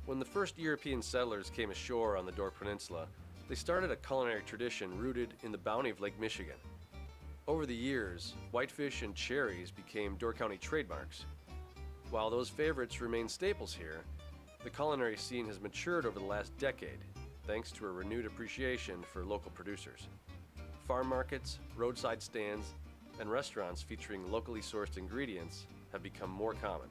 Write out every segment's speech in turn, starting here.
When the first European settlers came ashore on the Door Peninsula, they started a culinary tradition rooted in the bounty of Lake Michigan. Over the years, whitefish and cherries became Door County trademarks. While those favorites remain staples here, the culinary scene has matured over the last decade, thanks to a renewed appreciation for local producers. Farm markets, roadside stands, and restaurants featuring locally sourced ingredients have become more common.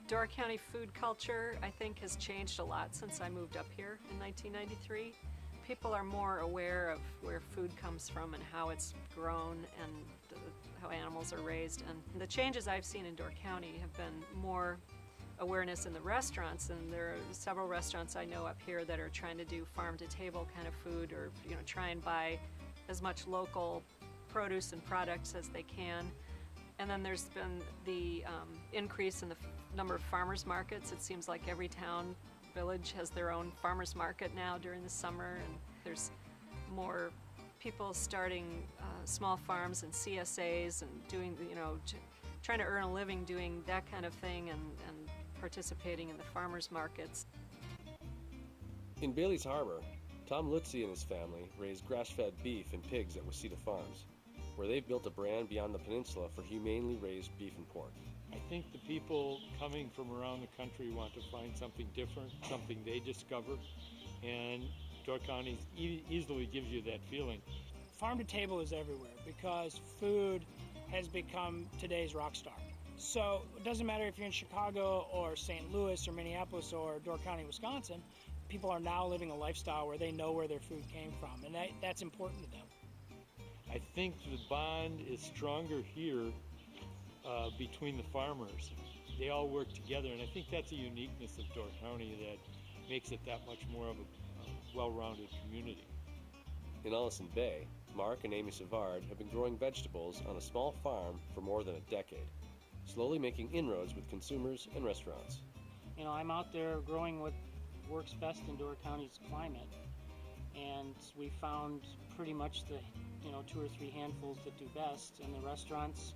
Door County food culture, I think, has changed a lot since I moved up here in 1993. People are more aware of where food comes from and how it's grown and how animals are raised. And the changes I've seen in Door County have been more awareness in the restaurants, and there are several restaurants I know up here that are trying to do farm-to-table kind of food, or try and buy as much local produce and products as they can. And then there's been the increase in the number of farmers markets. It seems like every town, village has their own farmers market now during the summer, and there's more people starting small farms and CSAs and doing, trying to earn a living doing that kind of thing, and participating in the farmers markets. In Bailey's Harbor, Tom Lutze and his family raise grass-fed beef and pigs at Wasita Farms, where they've built a brand beyond the peninsula for humanely raised beef and pork. I think the people coming from around the country want to find something different, something they discover, and Door County easily gives you that feeling. Farm to table is everywhere because food has become today's rock star. So it doesn't matter if you're in Chicago or St. Louis or Minneapolis or Door County, Wisconsin, people are now living a lifestyle where they know where their food came from, and that's important to them. I think the bond is stronger here between the farmers. They all work together, and I think that's a uniqueness of Door County that makes it that much more of a well-rounded community. In Allison Bay, Mark and Amy Savard have been growing vegetables on a small farm for more than a decade, slowly making inroads with consumers and restaurants. I'm out there growing what works best in Door County's climate, and we found pretty much the 2 or 3 handfuls that do best, and the restaurants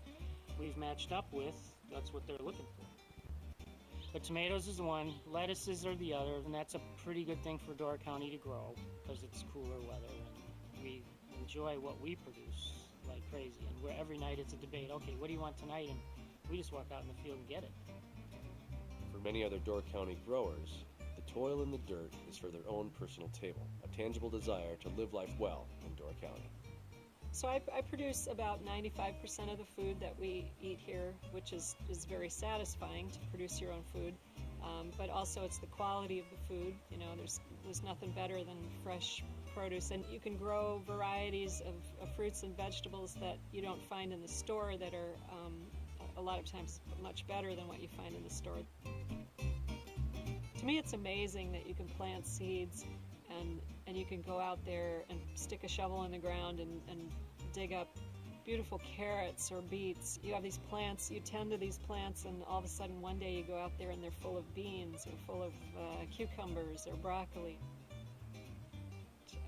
we've matched up with, that's what they're looking for. But tomatoes is one, lettuces are the other, and that's a pretty good thing for Door County to grow because it's cooler weather, and we enjoy what we produce like crazy. And every night it's a debate, okay, what do you want tonight? And we just walk out in the field and get it. For many other Door County growers, the toil in the dirt is for their own personal table, a tangible desire to live life well in Door County. So I produce about 95% of the food that we eat here, which is very satisfying to produce your own food. But also it's the quality of the food. There's nothing better than fresh produce, and you can grow varieties of fruits and vegetables that you don't find in the store that are a lot of times much better than what you find in the store. To me, it's amazing that you can plant seeds and you can go out there and stick a shovel in the ground and dig up beautiful carrots or beets. You have these plants, you tend to these plants, and all of a sudden one day you go out there and they're full of beans or full of cucumbers or broccoli.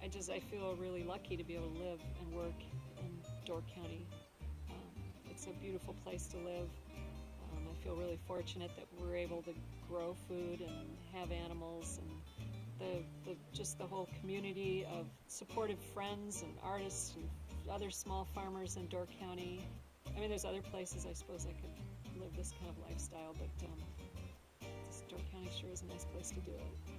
I feel really lucky to be able to live and work in Door County. It's a beautiful place to live. I feel really fortunate that we're able to grow food and have animals, and just the whole community of supportive friends and artists and other small farmers in Door County. I mean, there's other places I suppose I could live this kind of lifestyle, but Door County sure is a nice place to do it.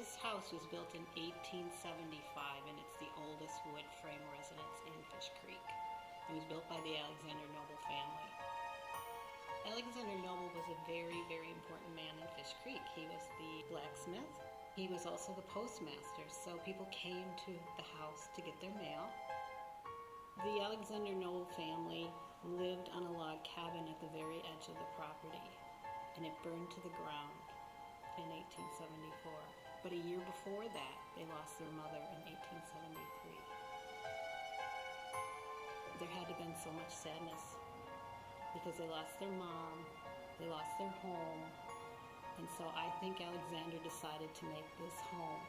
This house was built in 1875, and it's the oldest wood frame residence in Fish Creek. It was built by the Alexander Noble family. Alexander Noble was a very, very important man in Fish Creek. He was the blacksmith. He was also the postmaster, so people came to the house to get their mail. The Alexander Noble family lived on a log cabin at the very edge of the property, and it burned to the ground in 1874. But a year before that, they lost their mother in 1873. There had to have been so much sadness because they lost their mom, they lost their home, and so I think Alexander decided to make this home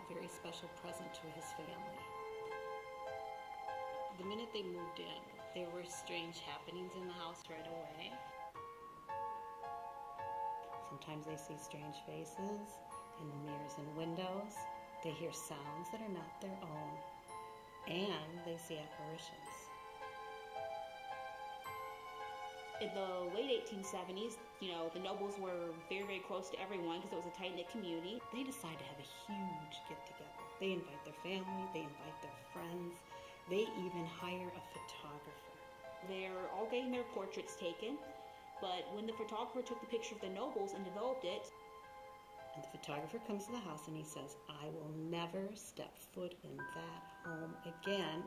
a very special present to his family. The minute they moved in, there were strange happenings in the house right away. Sometimes they see strange faces in the mirrors and windows. They hear sounds that are not their own, and they see apparitions. In the late 1870s, the Nobles were very, very close to everyone because it was a tight-knit community. They decide to have a huge get-together. They invite their family, they invite their friends, they even hire a photographer. They're all getting their portraits taken, but when the photographer took the picture of the Nobles and developed it, and the photographer comes to the house and he says, "I will never step foot in that home again,"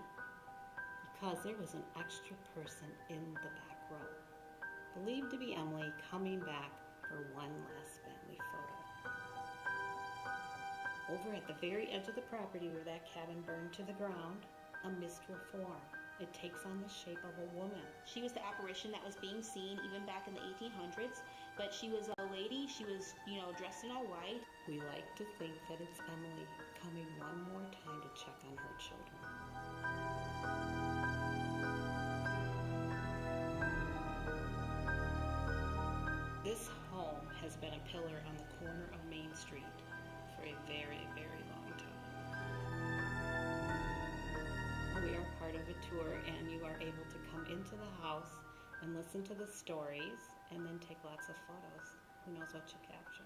because there was an extra person in the back row, believed to be Emily, coming back for one last family photo. Over at the very edge of the property where that cabin burned to the ground, a mist will form. It takes on the shape of a woman. she was the apparition that was being seen even back in the 1800s, but she was a lady. She was, dressed in all white. We like to think that it's Emily coming one more time to check on her children. This home has been a pillar on the corner of Main Street for a very, very long time. We are part of a tour, and you are able to come into the house and listen to the stories and then take lots of photos. Who knows what you capture?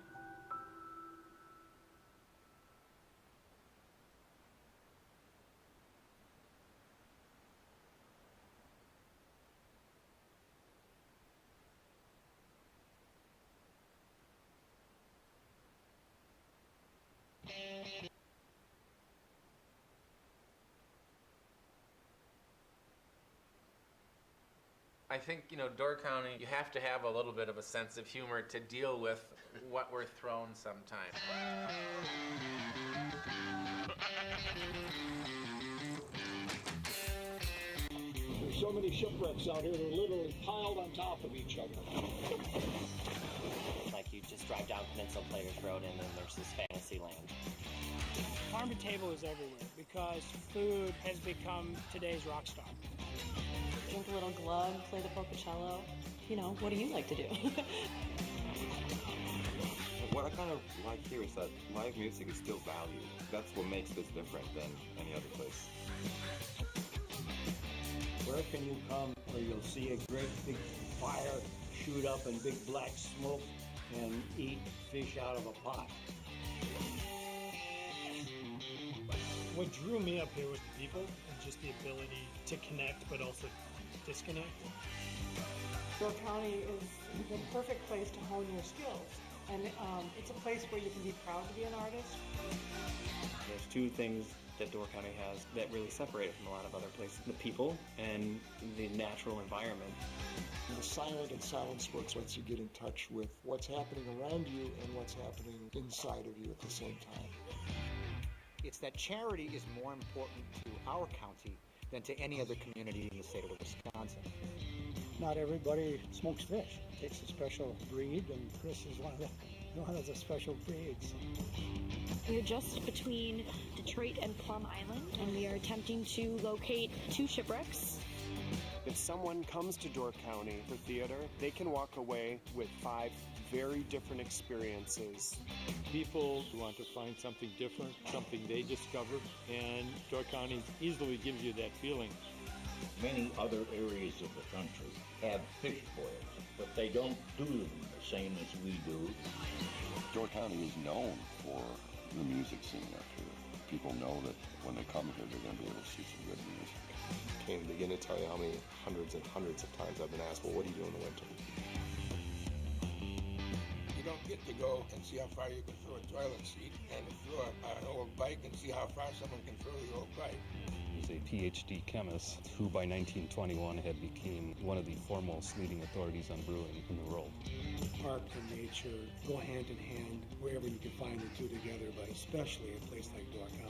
I think, Door County, you have to have a little bit of a sense of humor to deal with what we're thrown sometimes. There's so many shipwrecks out here, they're literally piled on top of each other. Like you just drive down Peninsula Players Road and then there's this fantasy land. Farm to table is everywhere because food has become today's rock star. Drink a little glug, play the pocacello. What do you like to do? What I kind of like here is that live music is still valued. That's what makes this different than any other place. Where can you come where you'll see a great big fire shoot up and big black smoke and eat fish out of a pot? What drew me up here was the people and just the ability to connect but also disconnect. Door County is the perfect place to hone your skills, and it's a place where you can be proud to be an artist. There's two things that Door County has that really separate it from a lot of other places: the people and the natural environment. The silent and silence works once you get in touch with what's happening around you and what's happening inside of you at the same time. It's that charity is more important to our county than to any other community in the state of Wisconsin. Not everybody smokes fish. It takes a special breed, and Chris is one of the special breeds. We're just between Detroit and Plum Island, and we are attempting to locate two shipwrecks. If someone comes to Door County for theater, they can walk away with 5 very different experiences. People want to find something different, something they discover, and Door County easily gives you that feeling. Many other areas of the country have fish boils, but they don't do them the same as we do. Door County is known for the music scene up here. People know that when they come here, they're going to be able to see some good music. Can't begin to tell you how many hundreds and hundreds of times I've been asked, well, what do you do in the winter? You don't get to go and see how far you can throw a toilet seat and throw an old bike and see how far someone can throw the old bike. He's a PhD chemist who by 1921 had become one of the foremost leading authorities on brewing in the world. Art and nature go hand in hand wherever you can find the two together, but especially a place like Door County.